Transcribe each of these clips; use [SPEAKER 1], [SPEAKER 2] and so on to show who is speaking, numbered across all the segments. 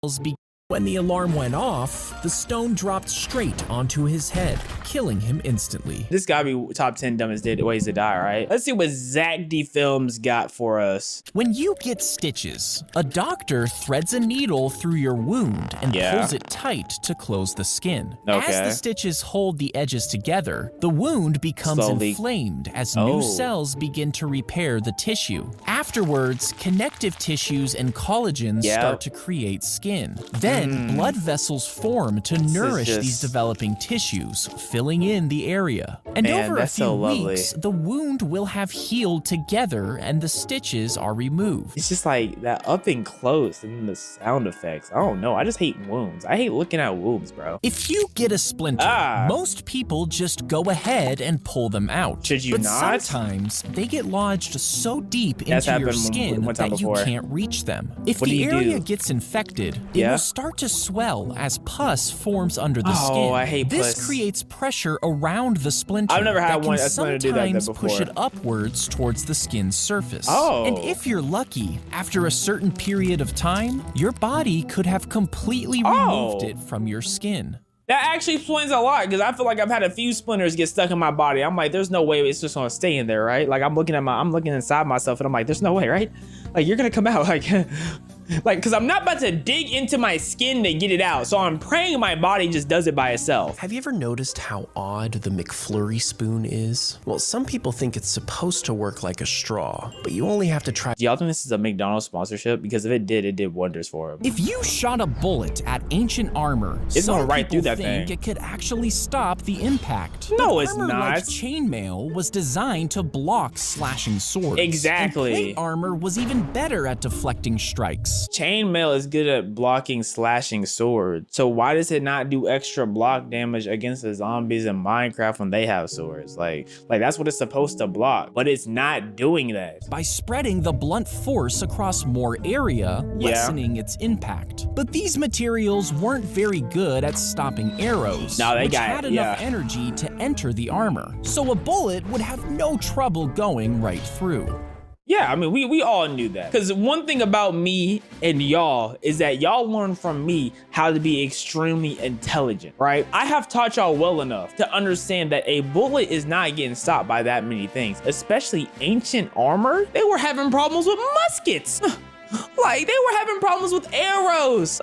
[SPEAKER 1] When the alarm went off, the stone dropped straight onto his head, killing him instantly.
[SPEAKER 2] This gotta be top 10 dumbest ways to die, right? Let's see what Zach D Films got for us.
[SPEAKER 1] When you get stitches, a doctor threads a needle through your wound and pulls it tight to close the skin.
[SPEAKER 2] Okay.
[SPEAKER 1] As the stitches hold the edges together, the wound becomes inflamed as new cells begin to repair the tissue. Afterwards, connective tissues and collagens start to create skin. Then blood vessels form to nourish these developing tissues, filling in the area. And over a few weeks, the wound will have healed together and the stitches are removed.
[SPEAKER 2] It's just like that up and close and the sound effects. I don't know. I just hate wounds. I hate looking at wounds, bro.
[SPEAKER 1] If you get a splinter, most people just go ahead and pull them out.
[SPEAKER 2] Should you not?
[SPEAKER 1] But sometimes they get lodged so deep into your skin that you can't reach them. If the area gets infected, it will start to swell as pus forms under the skin.
[SPEAKER 2] I hate
[SPEAKER 1] this
[SPEAKER 2] pus.
[SPEAKER 1] creates pressure around the splinter.
[SPEAKER 2] I've never had
[SPEAKER 1] that can
[SPEAKER 2] splinter do that
[SPEAKER 1] sometimes
[SPEAKER 2] before.
[SPEAKER 1] push it upwards towards the skin's surface.
[SPEAKER 2] Oh.
[SPEAKER 1] And if you're lucky, after a certain period of time, your body could have completely removed it from your skin.
[SPEAKER 2] That actually explains a lot, because I feel like I've had a few splinters get stuck in my body. I'm like, there's no way it's just gonna stay in there, right? Like I'm looking inside myself and I'm like, there's no way, right? Like you're gonna come out like, cause I'm not about to dig into my skin to get it out. So I'm praying my body just does it by itself.
[SPEAKER 3] Have you ever noticed how odd the McFlurry spoon is? Well, some people think it's supposed to work like a straw, but you only have to try.
[SPEAKER 2] Do y'all think this is a McDonald's sponsorship? Because if it did wonders for him.
[SPEAKER 1] If you shot a bullet at ancient armor,
[SPEAKER 2] it's going right through that
[SPEAKER 1] think
[SPEAKER 2] thing.
[SPEAKER 1] It could actually stop the impact.
[SPEAKER 2] No,
[SPEAKER 1] but
[SPEAKER 2] it's
[SPEAKER 1] armor
[SPEAKER 2] not.
[SPEAKER 1] Like chainmail was designed to block slashing swords.
[SPEAKER 2] Exactly.
[SPEAKER 1] And plate armor was even better at deflecting strikes.
[SPEAKER 2] Chainmail is good at blocking slashing swords. So why does it not do extra block damage against the zombies in Minecraft when they have swords? Like that's what it's supposed to block, but it's not doing that.
[SPEAKER 1] By spreading the blunt force across more area, lessening its impact. But these materials weren't very good at stopping arrows, which had enough energy to enter the armor. So a bullet would have no trouble going right through.
[SPEAKER 2] Yeah, I mean, we all knew that. Because one thing about me and y'all is that y'all learned from me how to be extremely intelligent, right? I have taught y'all well enough to understand that a bullet is not getting stopped by that many things, especially ancient armor. They were having problems with muskets. Like, they were having problems with arrows.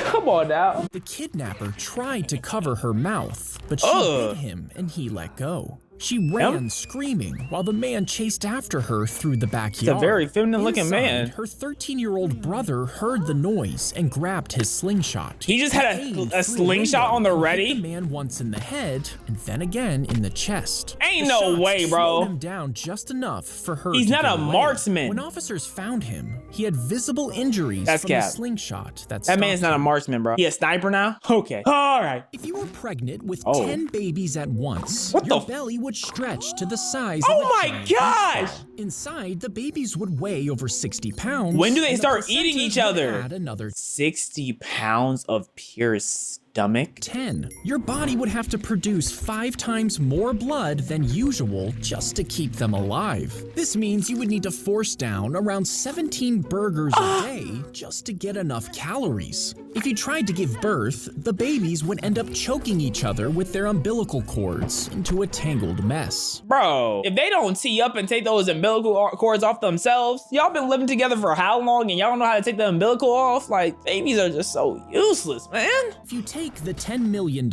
[SPEAKER 2] Come on now.
[SPEAKER 1] The kidnapper tried to cover her mouth, but she bit him and he let go. She ran screaming while the man chased after her through the backyard.
[SPEAKER 2] It's a very feminine looking man.
[SPEAKER 1] Her 13-year-old brother heard the noise and grabbed his slingshot.
[SPEAKER 2] He just had a slingshot on the ready?
[SPEAKER 1] Hit the man once in the head and then again in the chest.
[SPEAKER 2] Ain't no way, bro.
[SPEAKER 1] Slowed him down just enough for her
[SPEAKER 2] He's
[SPEAKER 1] to
[SPEAKER 2] not
[SPEAKER 1] get
[SPEAKER 2] a
[SPEAKER 1] away.
[SPEAKER 2] marksman.
[SPEAKER 1] When officers found him, he had visible injuries from the slingshot.
[SPEAKER 2] That man's not a marksman, bro. He a sniper now? Okay. All right.
[SPEAKER 1] If you were pregnant with 10 babies at once, your belly would stretch to the size of a
[SPEAKER 2] my gosh!
[SPEAKER 1] Inside, the babies would weigh over 60 pounds.
[SPEAKER 2] When do they
[SPEAKER 1] and
[SPEAKER 2] start
[SPEAKER 1] the
[SPEAKER 2] eating each
[SPEAKER 1] placenta would
[SPEAKER 2] other?
[SPEAKER 1] add another
[SPEAKER 2] 60 pounds of pure stomach?
[SPEAKER 1] 10. Your body would have to produce 5 times more blood than usual just to keep them alive. This means you would need to force down around 17 burgers a day just to get enough calories. If you tried to give birth, the babies would end up choking each other with their umbilical cords into a tangled mess.
[SPEAKER 2] Bro, if they don't tee up and take those umbilical cords off themselves, y'all been living together for how long and y'all don't know how to take the umbilical off? Like, babies are just so useless, man.
[SPEAKER 1] If you take the $10 million,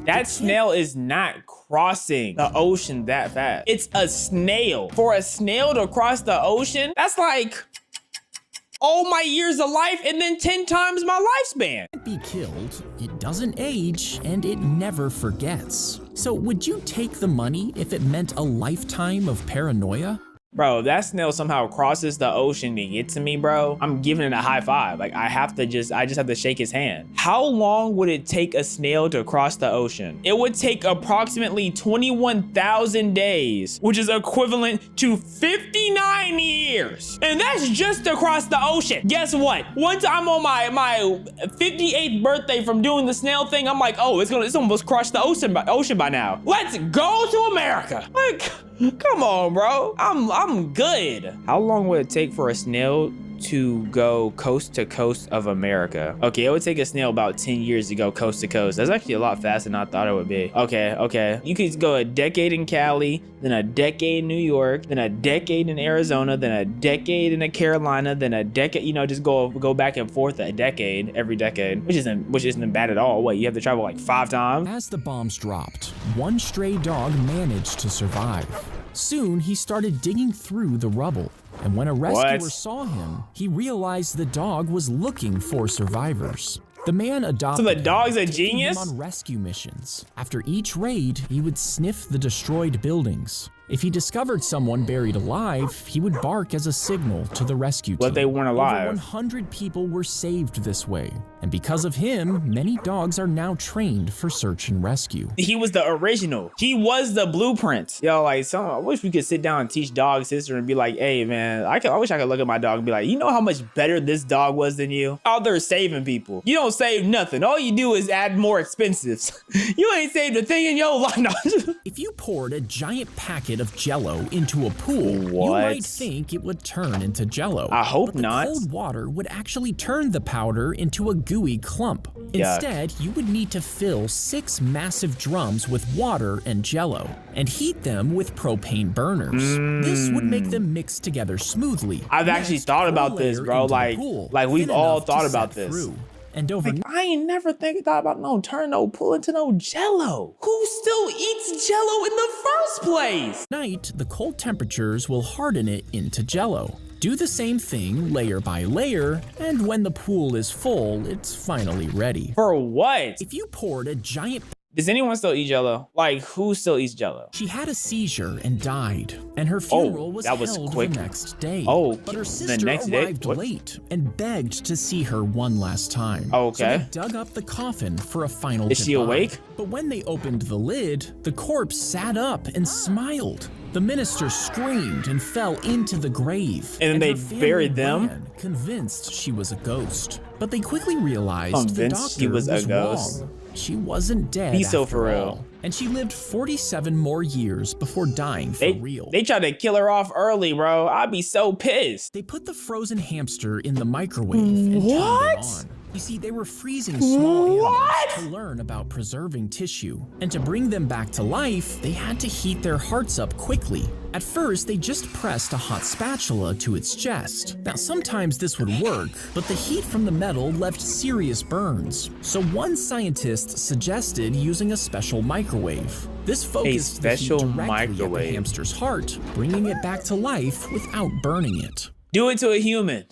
[SPEAKER 2] that snail is not crossing the ocean that fast. It's a snail. For a snail to cross the ocean, that's like all my years of life and then 10 times my lifespan.
[SPEAKER 1] It can't be killed, it doesn't age, and it never forgets. So would you take the money if it meant a lifetime of paranoia?
[SPEAKER 2] Bro, if that snail somehow crosses the ocean to get to me, bro, I'm giving it a high five. Like I just have to shake his hand. How long would it take a snail to cross the ocean? It would take approximately 21,000 days, which is equivalent to 59 years. And that's just to cross the ocean. Guess what? Once I'm on my 58th birthday from doing the snail thing, I'm like, oh, it's almost crossed the ocean by now. Let's go to America. Like, come on, bro. I'm good. How long would it take for a snail to go coast to coast of America? Okay, it would take a snail about 10 years to go coast to coast. That's actually a lot faster than I thought it would be. Okay. You could go a decade in Cali, then a decade in New York, then a decade in Arizona, then a decade in the Carolina, then a decade, you know, just go back and forth a decade, every decade, which isn't bad at all. What, you have to travel like 5 times?
[SPEAKER 1] As the bombs dropped, one stray dog managed to survive. Soon, he started digging through the rubble, and when a rescuer saw him, he realized the dog was looking for survivors. The man adopted
[SPEAKER 2] So the dog's a
[SPEAKER 1] him, taking him
[SPEAKER 2] genius?
[SPEAKER 1] on rescue missions. After each raid, he would sniff the destroyed buildings. If he discovered someone buried alive, he would bark as a signal to the rescue team.
[SPEAKER 2] What if they weren't alive?
[SPEAKER 1] Over 100 people were saved this way, and because of him, many dogs are now trained for search and rescue.
[SPEAKER 2] He was the original. He was the blueprint. Yo, like, I wish we could sit down and teach dogs history and be like, hey, man, I wish I could look at my dog and be like, you know how much better this dog was than you? Out there saving people. You don't save nothing. All you do is add more expenses. You ain't saved a thing in your life. No.
[SPEAKER 1] If you poured a giant packet of Jell-O into a pool, you might think it would turn into Jell-O.
[SPEAKER 2] I hope
[SPEAKER 1] but
[SPEAKER 2] not.
[SPEAKER 1] Cold water would actually turn the powder into a gooey clump. Instead, you would need to fill 6 massive drums with water and Jell-O and heat them with propane burners. This would make them mix together smoothly.
[SPEAKER 2] I've actually thought about this, bro. Like we've all thought about this.
[SPEAKER 1] And overnight,
[SPEAKER 2] I ain't never thought about turn no pool into no Jell-O. Who still eats Jell-O in the first place?
[SPEAKER 1] the cold temperatures will harden it into Jell-O. Do the same thing layer by layer, and when the pool is full, it's finally ready.
[SPEAKER 2] For what?
[SPEAKER 1] If you poured a giant...
[SPEAKER 2] Does anyone still eat Jell-O? Like, who still eats Jell-O?
[SPEAKER 1] She had a seizure and died, and her funeral was held
[SPEAKER 2] quick.
[SPEAKER 1] the next day.
[SPEAKER 2] But
[SPEAKER 1] her sister arrived late and begged to see her one last time.
[SPEAKER 2] Okay.
[SPEAKER 1] So they dug up the coffin for a final goodbye.
[SPEAKER 2] Is she awake?
[SPEAKER 1] But when they opened the lid, the corpse sat up and smiled. The minister screamed and fell into the grave.
[SPEAKER 2] And they buried them?
[SPEAKER 1] Convinced she was a ghost. But they quickly realized the doctor
[SPEAKER 2] she was a ghost?
[SPEAKER 1] wrong. She wasn't dead.
[SPEAKER 2] Be so
[SPEAKER 1] after
[SPEAKER 2] for real.
[SPEAKER 1] all. And she lived 47 more years before dying for real.
[SPEAKER 2] They tried to kill her off early, bro. I'd be so pissed.
[SPEAKER 1] They put the frozen hamster in the microwave and turned it on. You see, they were freezing small animals to learn about preserving tissue. And to bring them back to life, they had to heat their hearts up quickly. At first, they just pressed a hot spatula to its chest. Now, sometimes this would work, but the heat from the metal left serious burns. So one scientist suggested using a special microwave. This focused the heat directly at the hamster's heart, bringing it back to life without burning it.
[SPEAKER 2] Do it to a human.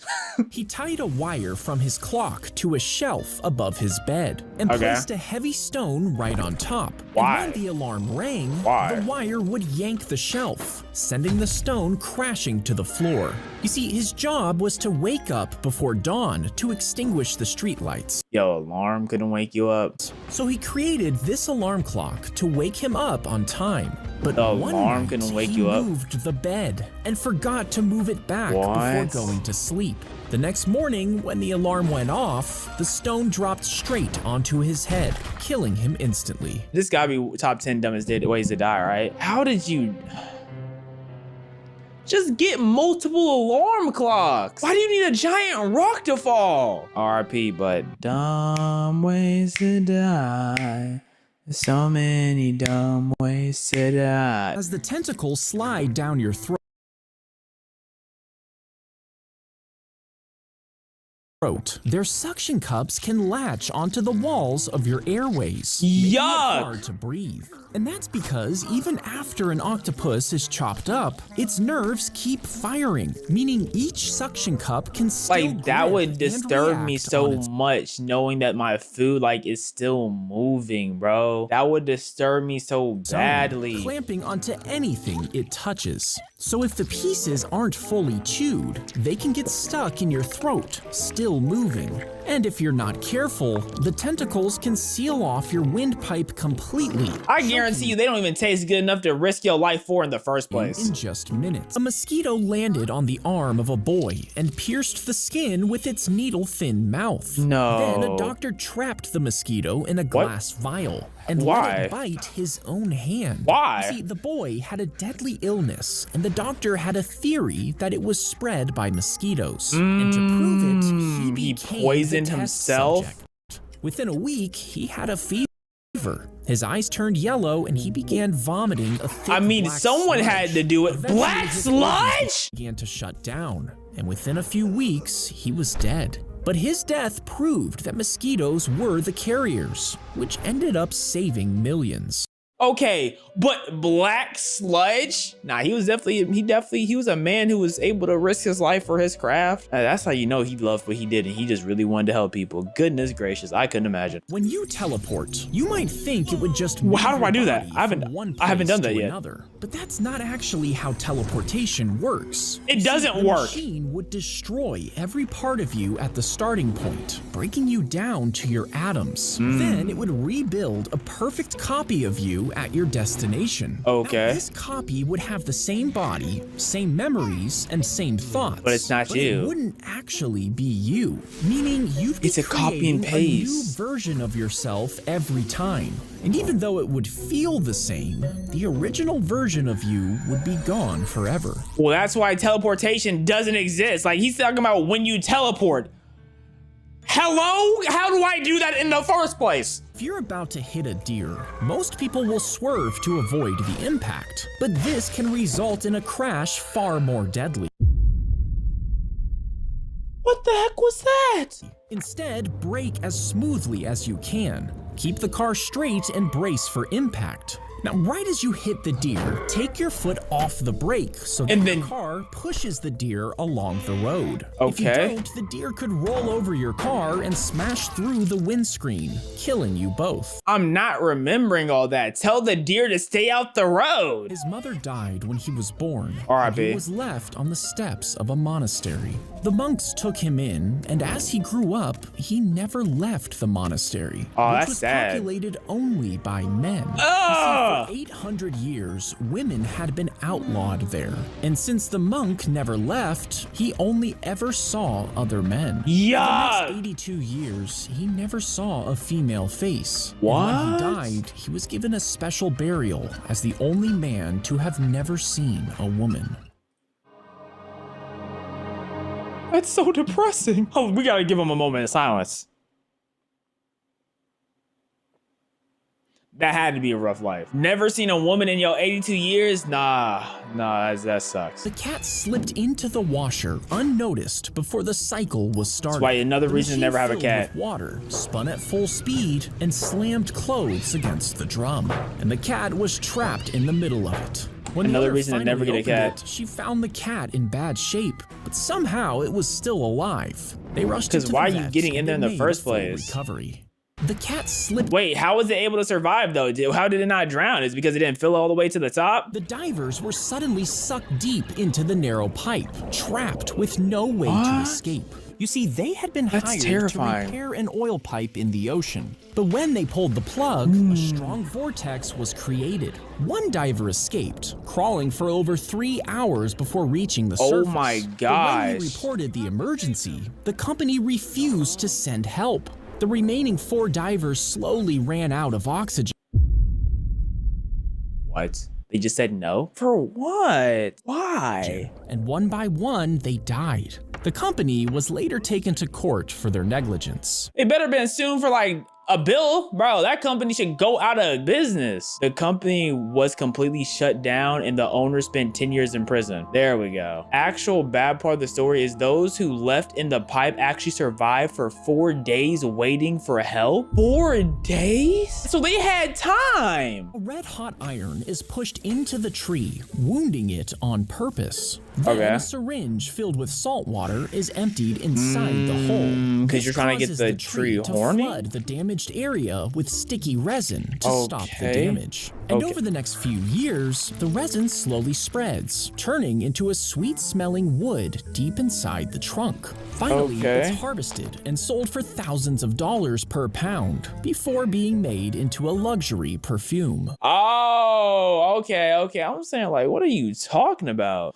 [SPEAKER 1] He tied a wire from his clock to a shelf above his bed and placed a heavy stone right on top.
[SPEAKER 2] Why?
[SPEAKER 1] And when the alarm rang, the wire would yank the shelf, sending the stone crashing to the floor. You see, his job was to wake up before dawn to extinguish the streetlights.
[SPEAKER 2] Yo, alarm couldn't wake you up.
[SPEAKER 1] So he created this alarm clock to wake him up on time. But
[SPEAKER 2] the
[SPEAKER 1] one
[SPEAKER 2] alarm
[SPEAKER 1] night,
[SPEAKER 2] couldn't wake
[SPEAKER 1] he
[SPEAKER 2] you up.
[SPEAKER 1] moved the bed and forgot to move it back before going to sleep. The next morning, when the alarm went off, the stone dropped straight onto his head, killing him instantly.
[SPEAKER 2] This gotta be top 10 dumbest ways to die, right? How did you... Just get multiple alarm clocks. Why do you need a giant rock to fall? RIP, but dumb ways to die. There's so many dumb ways to die.
[SPEAKER 1] As the tentacles slide down your throat, throat, their suction cups can latch onto the walls of your airways, making it
[SPEAKER 2] Yuck!
[SPEAKER 1] hard to breathe. And that's because even after an octopus is chopped up, its nerves keep firing, meaning each suction cup can still
[SPEAKER 2] Like that
[SPEAKER 1] grip
[SPEAKER 2] would
[SPEAKER 1] and
[SPEAKER 2] disturb me
[SPEAKER 1] react
[SPEAKER 2] so
[SPEAKER 1] on its
[SPEAKER 2] much, knowing that my food like is still moving, bro. That would disturb me so
[SPEAKER 1] tongue,
[SPEAKER 2] badly.
[SPEAKER 1] clamping onto anything it touches. So if the pieces aren't fully chewed, they can get stuck in your throat, still moving. And if you're not careful, the tentacles can seal off your windpipe completely.
[SPEAKER 2] I guarantee you they don't even taste good enough to risk your life for in the first place.
[SPEAKER 1] In just minutes. A mosquito landed on the arm of a boy and pierced the skin with its needle-thin mouth.
[SPEAKER 2] No.
[SPEAKER 1] Then a doctor trapped the mosquito in a glass vial and let
[SPEAKER 2] Why?
[SPEAKER 1] it bite his own hand.
[SPEAKER 2] Why?
[SPEAKER 1] You see, the boy had a deadly illness, and the doctor had a theory that it was spread by mosquitoes. And to prove it, he became
[SPEAKER 2] poisoned
[SPEAKER 1] the test
[SPEAKER 2] himself?
[SPEAKER 1] subject. Within a week, he had a fever. His eyes turned yellow and he began vomiting a thick
[SPEAKER 2] I mean,
[SPEAKER 1] black
[SPEAKER 2] someone
[SPEAKER 1] sludge.
[SPEAKER 2] had to do it.
[SPEAKER 1] Eventually,
[SPEAKER 2] Black
[SPEAKER 1] his organs
[SPEAKER 2] sludge?
[SPEAKER 1] began to shut down, and within a few weeks, he was dead. But his death proved that mosquitoes were the carriers, which ended up saving millions.
[SPEAKER 2] Okay, but black sludge? Nah, he was a man who was able to risk his life for his craft. That's how you know he loved what he did and he just really wanted to help people. Goodness gracious, I couldn't imagine.
[SPEAKER 1] When you teleport, you might think it would just
[SPEAKER 2] Well, how
[SPEAKER 1] move
[SPEAKER 2] do I
[SPEAKER 1] your
[SPEAKER 2] do that?
[SPEAKER 1] body
[SPEAKER 2] I haven't-
[SPEAKER 1] from one
[SPEAKER 2] I haven't
[SPEAKER 1] place
[SPEAKER 2] done that
[SPEAKER 1] to
[SPEAKER 2] yet.
[SPEAKER 1] another. But that's not actually how teleportation works.
[SPEAKER 2] It doesn't
[SPEAKER 1] The
[SPEAKER 2] work.
[SPEAKER 1] machine would destroy every part of you at the starting point, breaking you down to your atoms. Then it would rebuild a perfect copy of you at your destination.
[SPEAKER 2] Okay.
[SPEAKER 1] Now, this copy would have the same body, same memories, and same thoughts.
[SPEAKER 2] But it's not you.
[SPEAKER 1] It wouldn't actually be you, meaning you'd be
[SPEAKER 2] It's a copy and
[SPEAKER 1] creating a new
[SPEAKER 2] paste.
[SPEAKER 1] version of yourself every time. And even though it would feel the same, the original version of you would be gone forever.
[SPEAKER 2] Well, that's why teleportation doesn't exist. Like, he's talking about when you teleport. Hello? How do I do that in the first place?
[SPEAKER 1] If you're about to hit a deer, most people will swerve to avoid the impact, but this can result in a crash far more deadly.
[SPEAKER 2] What the heck was that?
[SPEAKER 1] Instead, brake as smoothly as you can. Keep the car straight and brace for impact. Now, right as you hit the deer, take your foot off the brake so that
[SPEAKER 2] And
[SPEAKER 1] the
[SPEAKER 2] then-
[SPEAKER 1] car pushes the deer along the road. If
[SPEAKER 2] Okay.
[SPEAKER 1] you don't, the deer could roll over your car and smash through the windscreen, killing you both.
[SPEAKER 2] I'm not remembering all that. Tell the deer to stay out the road.
[SPEAKER 1] His mother died when he was born.
[SPEAKER 2] R.I.P..
[SPEAKER 1] and he was left on the steps of a monastery. The monks took him in, and as he grew up, he never left the monastery,
[SPEAKER 2] Oh,
[SPEAKER 1] which
[SPEAKER 2] that's
[SPEAKER 1] was
[SPEAKER 2] sad.
[SPEAKER 1] populated only by men. You see,
[SPEAKER 2] Ugh!
[SPEAKER 1] for 800 years, women had been outlawed there, and since the monk never left, he only ever saw other men. For the
[SPEAKER 2] Yuck!
[SPEAKER 1] next 82 years, he never saw a female face. And
[SPEAKER 2] What?
[SPEAKER 1] when he died, he was given a special burial as the only man to have never seen a woman.
[SPEAKER 2] That's so depressing. Oh, we gotta give him a moment of silence. That had to be a rough life. Never seen a woman in your 82 years? Nah, that sucks.
[SPEAKER 1] The cat slipped into the washer unnoticed before the cycle was started.
[SPEAKER 2] That's why another
[SPEAKER 1] The
[SPEAKER 2] reason to
[SPEAKER 1] machine
[SPEAKER 2] never have a
[SPEAKER 1] filled
[SPEAKER 2] cat.
[SPEAKER 1] with water, spun at full speed, and slammed clothes against the drum. And the cat was trapped in the middle of it. When the
[SPEAKER 2] Another
[SPEAKER 1] owner
[SPEAKER 2] reason to never
[SPEAKER 1] finally
[SPEAKER 2] get a
[SPEAKER 1] opened
[SPEAKER 2] cat.
[SPEAKER 1] it, she found the cat in bad shape, but somehow it was still alive. They rushed it
[SPEAKER 2] 'Cause
[SPEAKER 1] to
[SPEAKER 2] why
[SPEAKER 1] the
[SPEAKER 2] are you
[SPEAKER 1] vet,
[SPEAKER 2] getting in
[SPEAKER 1] and
[SPEAKER 2] there in
[SPEAKER 1] they
[SPEAKER 2] the
[SPEAKER 1] made
[SPEAKER 2] first
[SPEAKER 1] a full
[SPEAKER 2] place?
[SPEAKER 1] Recovery. The cat slipped.
[SPEAKER 2] Wait, how was it able to survive though? How did it not drown? Is it because it didn't fill all the way to the top?
[SPEAKER 1] The divers were suddenly sucked deep into the narrow pipe, trapped with no way to
[SPEAKER 2] What?
[SPEAKER 1] escape. You see, they had been
[SPEAKER 2] That's
[SPEAKER 1] hired
[SPEAKER 2] terrifying.
[SPEAKER 1] to repair an oil pipe in the ocean. But when they pulled the plug, a strong vortex was created. One diver escaped, crawling for over 3 hours before reaching the
[SPEAKER 2] Oh
[SPEAKER 1] surface.
[SPEAKER 2] my
[SPEAKER 1] But when
[SPEAKER 2] gosh.
[SPEAKER 1] he reported the emergency, the company refused to send help. The remaining 4 divers slowly ran out of oxygen.
[SPEAKER 2] What? They just said no? For what? Why?
[SPEAKER 1] And one by one, they died. The company was later taken to court for their negligence.
[SPEAKER 2] They better been sued for like A bill? Bro, that company should go out of business. The company was completely shut down and the owner spent 10 years in prison. There we go. Actual bad part of the story is those who left in the pipe actually survived for 4 days waiting for help. 4 days? So they had time.
[SPEAKER 1] A red-hot iron is pushed into the tree, wounding it on purpose. Then a syringe filled with salt water is emptied inside the hole.
[SPEAKER 2] Because you're trying to get the tree horny?
[SPEAKER 1] To flood the damaged area with sticky resin to stop the damage. And over the next few years, the resin slowly spreads, turning into a sweet-smelling wood deep inside the trunk. Finally, it's harvested and sold for thousands of dollars per pound before being made into a luxury perfume.
[SPEAKER 2] Oh, okay. I'm saying, like, what are you talking about?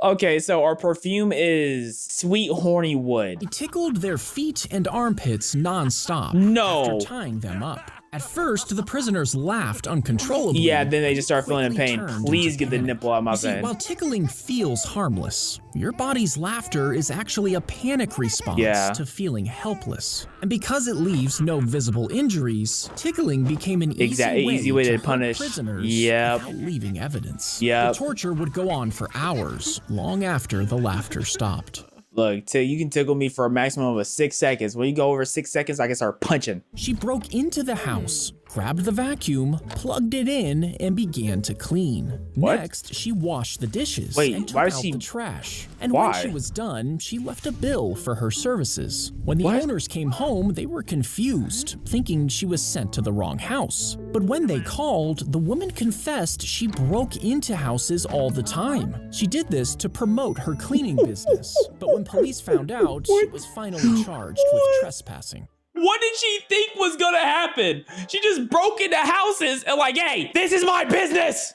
[SPEAKER 2] Okay, so our perfume is sweet horny wood.
[SPEAKER 1] He tickled their feet and armpits non-stop after tying them up. At first, the prisoners laughed uncontrollably.
[SPEAKER 2] Yeah, then they just start feeling pain. Please get the nipple out my face.
[SPEAKER 1] While tickling feels harmless, your body's laughter is actually a panic response to feeling helpless. And because it leaves no visible injuries, tickling became an easy way to punish prisoners without leaving evidence. The torture would go on for hours, long after the laughter stopped.
[SPEAKER 2] Look, you can tickle me for a maximum of 6 seconds. When you go over 6 seconds, I can start punching.
[SPEAKER 1] She broke into the house, grabbed the vacuum, plugged it in, and began to clean. Next, she washed the dishes and took out the trash. And when she was done, she left a bill for her services. When the owners came home, they were confused, thinking she was sent to the wrong house. But when they called, the woman confessed she broke into houses all the time. She did this to promote her cleaning business. But when police found out, she was finally charged with trespassing.
[SPEAKER 2] What did she think was gonna happen? She just broke into houses and like, hey, this is my business.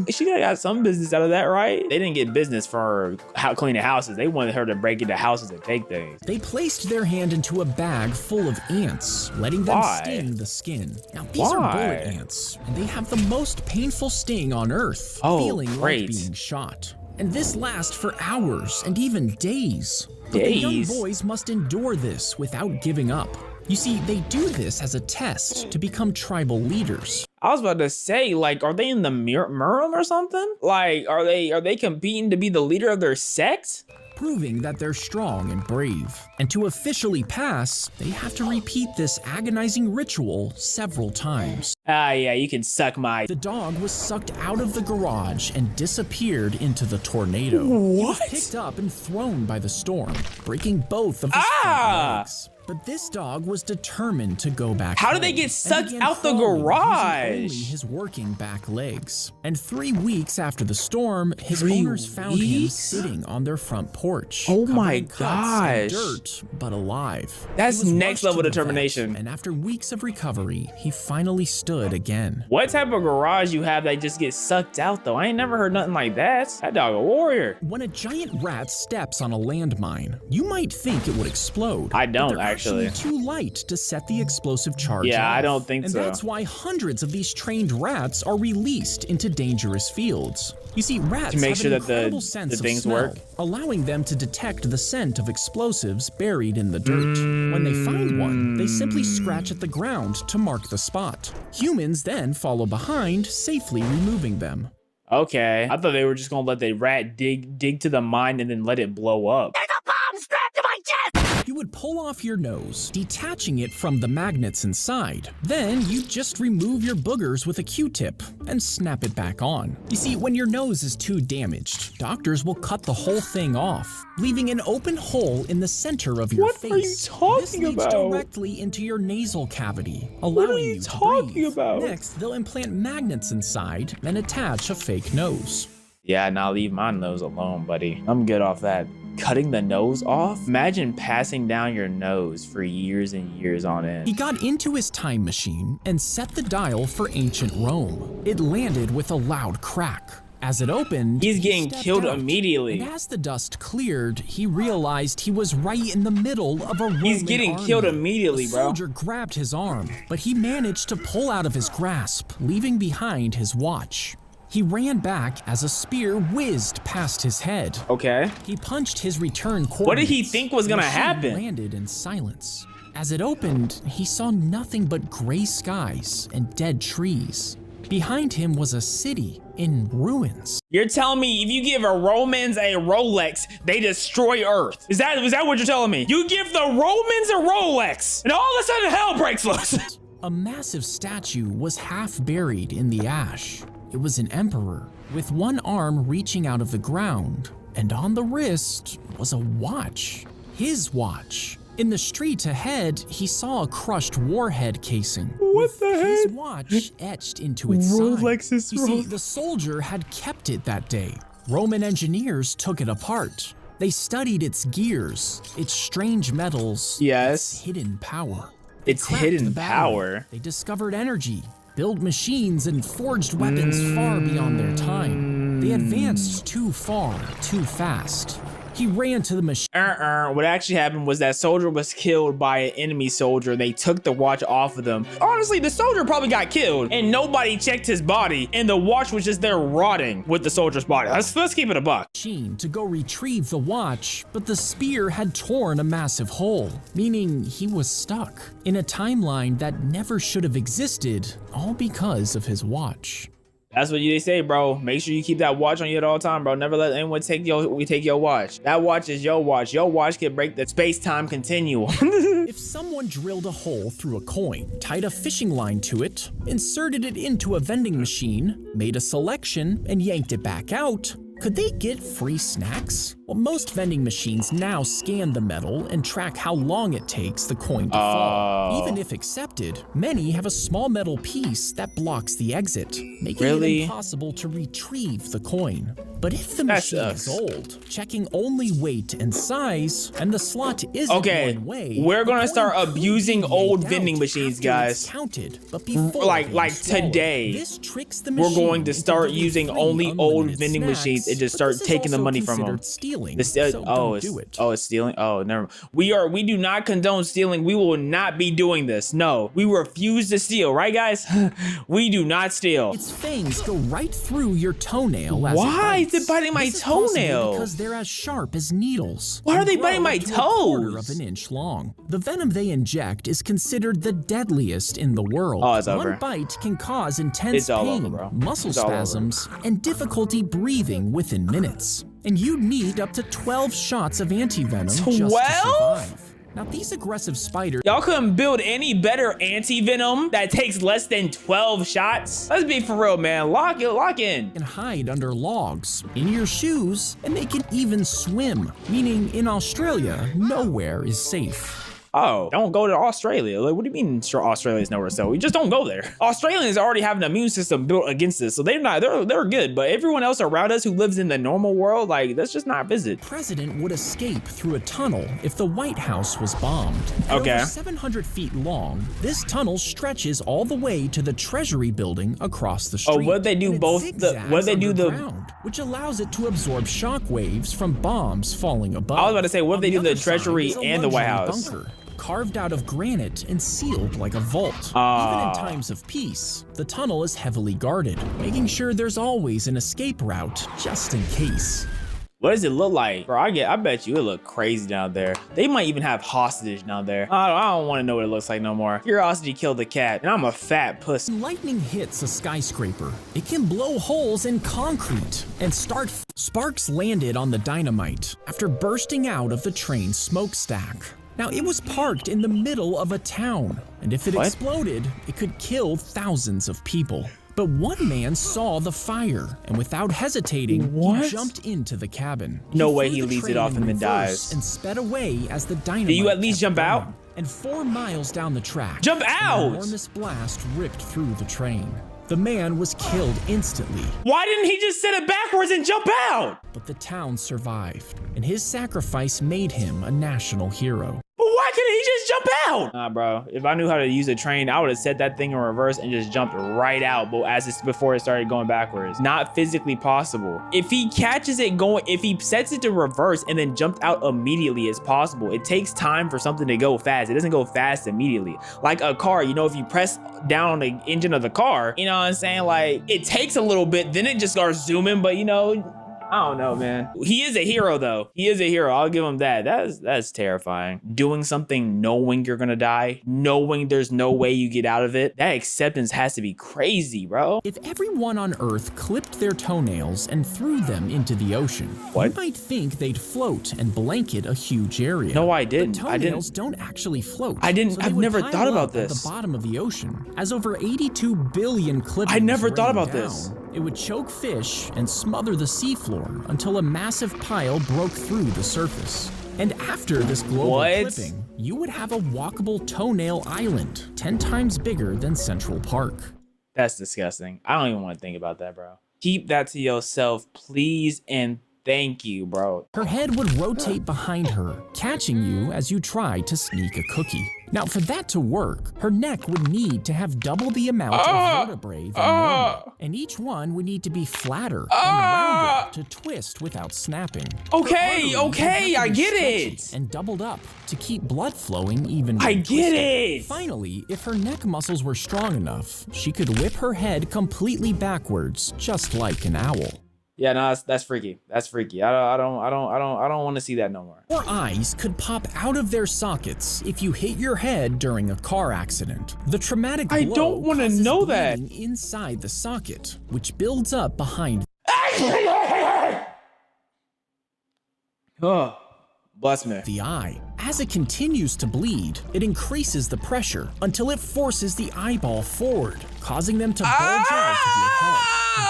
[SPEAKER 2] She got some business out of that, right? They didn't get business for cleaning houses. They wanted her to break into houses and take things.
[SPEAKER 1] They placed their hand into a bag full of ants, letting them sting the skin. Now, these are bullet ants, and they have the most painful sting on Earth, feeling like being shot. And this lasts for hours and even days. But the young boys must endure this without giving up. You see, they do this as a test to become tribal leaders.
[SPEAKER 2] I was about to say, like, are they in the Murum or something? Like, are they competing to be the leader of their sect?
[SPEAKER 1] Proving that they're strong and brave. And to officially pass, they have to repeat this agonizing ritual several times.
[SPEAKER 2] Yeah, you can suck my...
[SPEAKER 1] The dog was sucked out of the garage and disappeared into the tornado.
[SPEAKER 2] What?
[SPEAKER 1] He was picked up and thrown by the storm, breaking both of his front legs. But this dog was determined to go back
[SPEAKER 2] How did they get sucked out the garage?
[SPEAKER 1] Only his working back legs. And 3 weeks after the storm, his owners found him sitting on their front porch.
[SPEAKER 2] Oh my gosh.
[SPEAKER 1] Dirt, but alive.
[SPEAKER 2] That's next level determination.
[SPEAKER 1] And after weeks of recovery, he finally stood again.
[SPEAKER 2] What type of garage you have that just gets sucked out though? I ain't never heard nothing like that. That dog a warrior.
[SPEAKER 1] When a giant rat steps on a landmine, you might think it would explode.
[SPEAKER 2] I don't actually.
[SPEAKER 1] Too light to set the explosive charge off.
[SPEAKER 2] I don't think so.
[SPEAKER 1] And that's why hundreds of these trained rats are released into dangerous fields. You see, rats
[SPEAKER 2] make sure
[SPEAKER 1] have an
[SPEAKER 2] that
[SPEAKER 1] incredible
[SPEAKER 2] the
[SPEAKER 1] sense
[SPEAKER 2] things
[SPEAKER 1] of smell,
[SPEAKER 2] work,
[SPEAKER 1] allowing them to detect the scent of explosives buried in the dirt. When they find one, they simply scratch at the ground to mark the spot. Humans then follow behind, safely removing them.
[SPEAKER 2] Okay, I thought they were just gonna let the rat dig to the mine and then let it blow up.
[SPEAKER 4] There's a bomb strapped to my chest!
[SPEAKER 1] You would pull off your nose, detaching it from the magnets inside. Then you just remove your boogers with a Q-tip and snap it back on. You see, when your nose is too damaged, doctors will cut the whole thing off, leaving an open hole in the center of your face.
[SPEAKER 2] What are you talking about?
[SPEAKER 1] This leads directly into your nasal cavity, allowing you to breathe. Next, they'll implant magnets inside and attach a fake nose.
[SPEAKER 2] Yeah, now leave my nose alone, buddy. I'm good off that. Cutting the nose off? Imagine passing down your nose for years and years on end.
[SPEAKER 1] He got into his time machine and set the dial for ancient Rome. It landed with a loud crack. As it opened,
[SPEAKER 2] he's getting killed immediately.
[SPEAKER 1] And as the dust cleared, he realized he was right in the middle of a Roman
[SPEAKER 2] He's getting
[SPEAKER 1] army.
[SPEAKER 2] killed immediately, bro.
[SPEAKER 1] The soldier grabbed his arm, but he managed to pull out of his grasp, leaving behind his watch. He ran back as a spear whizzed past his head.
[SPEAKER 2] Okay.
[SPEAKER 1] He punched his return coordinates.
[SPEAKER 2] What did he think was gonna happen?
[SPEAKER 1] Landed in silence. As it opened, he saw nothing but gray skies and dead trees. Behind him was a city in ruins.
[SPEAKER 2] You're telling me if you give a Romans a Rolex, they destroy Earth? Is that what you're telling me? You give the Romans a Rolex, and all of a sudden hell breaks loose.
[SPEAKER 1] A massive statue was half buried in the ash. It was an emperor with one arm reaching out of the ground, and on the wrist was a watch. His watch. In the street ahead, he saw a crushed warhead casing.
[SPEAKER 2] What the heck?
[SPEAKER 1] His watch etched into its
[SPEAKER 2] Rolex's
[SPEAKER 1] side. You see, the soldier had kept it that day. Roman engineers took it apart. They studied its gears, its strange metals,
[SPEAKER 2] yes,
[SPEAKER 1] its hidden power.
[SPEAKER 2] Its hidden power.
[SPEAKER 1] They discovered energy, built machines, and forged weapons far beyond their time. They advanced too far, too fast. He ran to the machine.
[SPEAKER 2] What actually happened was that soldier was killed by an enemy soldier. They took the watch off of them. Honestly, the soldier probably got killed and nobody checked his body, and the watch was just there rotting with the soldier's body. Let's keep it a buck.
[SPEAKER 1] To go retrieve the watch, but the spear had torn a massive hole, meaning he was stuck in a timeline that never should have existed, all because of his watch.
[SPEAKER 2] That's what they say, bro. Make sure you keep that watch on you at all time, bro. Never let anyone take your watch. That watch is your watch. Your watch can break the space-time continuum.
[SPEAKER 1] If someone drilled a hole through a coin, tied a fishing line to it, inserted it into a vending machine, made a selection, and yanked it back out, could they get free snacks? Well, most vending machines now scan the metal and track how long it takes the coin to fall. Even if accepted, many have a small metal piece that blocks the exit, making it impossible to retrieve the coin. But if the machine is old, checking only weight and size, and the slot isn't one way,
[SPEAKER 2] we're gonna start abusing old vending machines, guys.
[SPEAKER 1] Counted, but before
[SPEAKER 2] like today,
[SPEAKER 1] this tricks the machine
[SPEAKER 2] we're going to start using only old vending machines and just start taking the money from them.
[SPEAKER 1] Stealing.
[SPEAKER 2] It's stealing. Oh, never. We do not condone stealing. We will not be doing this. No, we refuse to steal, right, guys? We do not steal.
[SPEAKER 1] Its fangs go right through your toenail.
[SPEAKER 2] Why is it biting my toenail?
[SPEAKER 1] Because they're as sharp as needles.
[SPEAKER 2] Why are they biting my toes?
[SPEAKER 1] Of an inch long. The venom they inject is considered the deadliest in the world.
[SPEAKER 2] Oh, it's over.
[SPEAKER 1] One bite can cause intense pain, muscle spasms, and difficulty breathing within minutes. And you'd need up to 12 shots of anti-venom just to survive. Now, these aggressive spiders...
[SPEAKER 2] Y'all couldn't build any better anti-venom that takes less than 12 shots? Let's be for real, man. Lock in.
[SPEAKER 1] Can hide under logs, in your shoes, and they can even swim. Meaning, in Australia, nowhere is safe.
[SPEAKER 2] Oh, don't go to Australia. Like, what do you mean Australia is nowhere safe? We just don't go there. Australians already have an immune system built against this, so they're good. But everyone else around us who lives in the normal world, like, let's just not visit.
[SPEAKER 1] The president would escape through a tunnel if the White House was bombed.
[SPEAKER 2] Okay.
[SPEAKER 1] Over 700 feet long, this tunnel stretches all the way to the Treasury building across the street.
[SPEAKER 2] Oh, what they do
[SPEAKER 1] which allows it to absorb shock waves from bombs falling above.
[SPEAKER 2] I was about to say, what if they do the Treasury and the White House?
[SPEAKER 1] Bunker, carved out of granite and sealed like a vault. Even in times of peace, the tunnel is heavily guarded, making sure there's always an escape route just in case.
[SPEAKER 2] What does it look like? Bro, I bet you it look crazy down there. They might even have hostage down there. I don't want to know what it looks like no more. Curiosity killed the cat, and I'm a fat pussy.
[SPEAKER 1] When lightning hits a skyscraper, it can blow holes in concrete and start sparks landed on the dynamite after bursting out of the train's smokestack. Now, it was parked in the middle of a town, and if it exploded, it could kill thousands of people. But one man saw the fire, and without hesitating, he jumped into the cabin.
[SPEAKER 2] No way he leads it off and then dies.
[SPEAKER 1] And sped away as the dynamite.
[SPEAKER 2] Did you at least jump out?
[SPEAKER 1] And 4 miles down the track,
[SPEAKER 2] jump out!
[SPEAKER 1] An enormous blast ripped through the train. The man was killed instantly.
[SPEAKER 2] Why didn't he just set it backwards and jump out?
[SPEAKER 1] But the town survived, and his sacrifice made him a national hero.
[SPEAKER 2] But why couldn't he just jump out? Nah, bro. If I knew how to use a train, I would have set that thing in reverse and just jumped right out. But before it started going backwards, not physically possible. If he catches it going, if he sets it to reverse and then jumped out immediately as possible, it takes time for something to go fast. It doesn't go fast immediately. Like a car, you know, if you press down on the engine of the car, you know what I'm saying? Like, it takes a little bit, then it just starts zooming. But you know, I don't know, man. He is a hero, though. He is a hero. I'll give him that. That's terrifying. Doing something knowing you're gonna die, knowing there's no way you get out of it. That acceptance has to be crazy, bro.
[SPEAKER 1] If everyone on Earth clipped their toenails and threw them into the ocean, you might think they'd float and blanket a huge area.
[SPEAKER 2] No, I didn't.
[SPEAKER 1] But toenails don't actually float.
[SPEAKER 2] I've never thought about this.
[SPEAKER 1] At the bottom of the ocean, as over 82 billion clippings.
[SPEAKER 2] I never thought
[SPEAKER 1] rained
[SPEAKER 2] about
[SPEAKER 1] down,
[SPEAKER 2] this.
[SPEAKER 1] It would choke fish and smother the seafloor until a massive pile broke through the surface. And after this global clipping, you would have a walkable toenail island, 10 times bigger than Central Park.
[SPEAKER 2] That's disgusting. I don't even want to think about that, bro. Keep that to yourself, please, and thank you, bro.
[SPEAKER 1] Her head would rotate behind her, catching you as you try to sneak a cookie. Now, for that to work, her neck would need to have double the amount of vertebrae than normal, and each one would need to be flatter and rounder to twist without snapping.
[SPEAKER 2] Okay, I get it.
[SPEAKER 1] And doubled up to keep blood flowing even when
[SPEAKER 2] I get
[SPEAKER 1] twisted.
[SPEAKER 2] it.
[SPEAKER 1] Finally, if her neck muscles were strong enough, she could whip her head completely backwards, just like an owl.
[SPEAKER 2] Yeah, no, that's freaky. That's freaky. I don't want to see that no more.
[SPEAKER 1] Your eyes could pop out of their sockets if you hit your head during a car accident. The traumatic blow
[SPEAKER 2] I don't want to
[SPEAKER 1] causes
[SPEAKER 2] know that.
[SPEAKER 1] bleeding inside the socket, which builds up behind.
[SPEAKER 2] Oh, bless me.
[SPEAKER 1] The eye. As it continues to bleed, it increases the pressure until it forces the eyeball forward, causing them to bulge out of your head.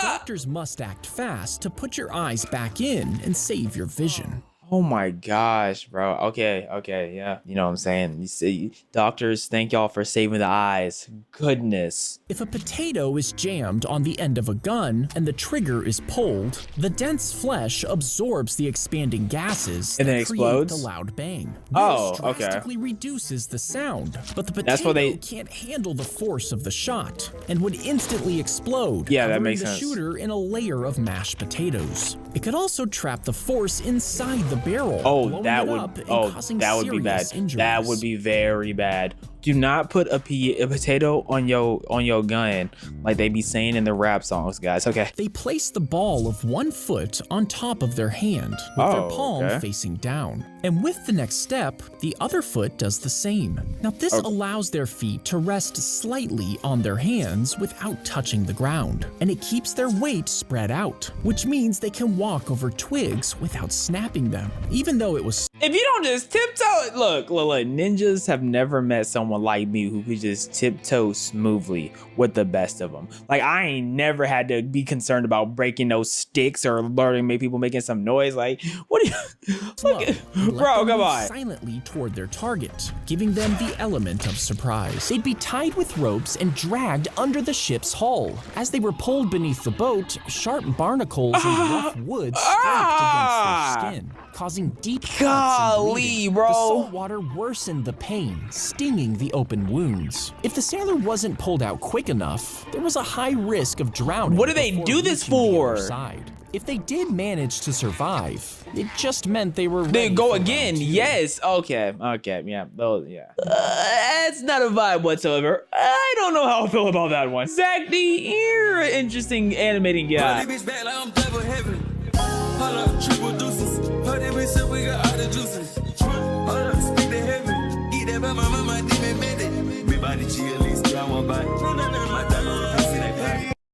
[SPEAKER 1] Doctors must act fast to put your eyes back in and save your vision.
[SPEAKER 2] Oh my gosh, bro. Okay, yeah. You know what I'm saying? You see, doctors, thank y'all for saving the eyes. Goodness.
[SPEAKER 1] If a potato is jammed on the end of a gun and the trigger is pulled, the dense flesh absorbs the expanding gases
[SPEAKER 2] and then
[SPEAKER 1] that
[SPEAKER 2] explodes?
[SPEAKER 1] create the loud bang.
[SPEAKER 2] Oh,
[SPEAKER 1] this
[SPEAKER 2] okay.
[SPEAKER 1] drastically reduces the sound, but the
[SPEAKER 2] That's why
[SPEAKER 1] potato can't handle the force of the shot and would instantly explode,
[SPEAKER 2] Yeah, that
[SPEAKER 1] covering
[SPEAKER 2] makes
[SPEAKER 1] the
[SPEAKER 2] sense.
[SPEAKER 1] shooter in a layer of mashed potatoes. It could also trap the force inside the barrel.
[SPEAKER 2] Oh,
[SPEAKER 1] blowing
[SPEAKER 2] that
[SPEAKER 1] it
[SPEAKER 2] would.
[SPEAKER 1] up and
[SPEAKER 2] Oh,
[SPEAKER 1] causing
[SPEAKER 2] that would be bad.
[SPEAKER 1] serious injuries.
[SPEAKER 2] That would be very bad. Do not put a potato on your gun like they be saying in the rap songs, guys. Okay.
[SPEAKER 1] They place the ball of one foot on top of their hand, with their palm facing down. And with the next step, the other foot does the same. Now this allows their feet to rest slightly on their hands without touching the ground. And it keeps their weight spread out, which means they can walk over twigs without snapping them, even though it was.
[SPEAKER 2] If you don't just tiptoe, look, ninjas have never met someone like me who could just tiptoe smoothly with the best of them. Like, I ain't never had to be concerned about breaking those sticks or alerting people making some noise. Like, what do you look at, bro, come on.
[SPEAKER 1] Silently toward their target, giving them the element of surprise. They'd be tied with ropes and dragged under the ship's hull. As they were pulled beneath the boat, sharp barnacles and rough wood scraped against their skin, causing deep cuts and bleeding.
[SPEAKER 2] Bro.
[SPEAKER 1] The salt water worsened the pain, stinging the open wounds. If the sailor wasn't pulled out quick enough, there was a high risk of drowning.
[SPEAKER 2] What do they
[SPEAKER 1] before
[SPEAKER 2] do this
[SPEAKER 1] reaching the
[SPEAKER 2] for?
[SPEAKER 1] other side. If they did manage to survive, it just meant they were
[SPEAKER 2] They
[SPEAKER 1] ready
[SPEAKER 2] go
[SPEAKER 1] for
[SPEAKER 2] again.
[SPEAKER 1] round two.
[SPEAKER 2] Yes. Okay. Yeah. Those. Yeah. That's not a vibe whatsoever. I don't know how I feel about that one. Zach D, you're an interesting animating guy.
[SPEAKER 5] Bitch back like I'm double heavy. Hold up, triple deuces. Hold that bitch up, we got all the juices. Hold up, speak the heaven. Eat that by my mama, demon made it. Big body chill, at least I want bite. My dog on the pussy, they pack.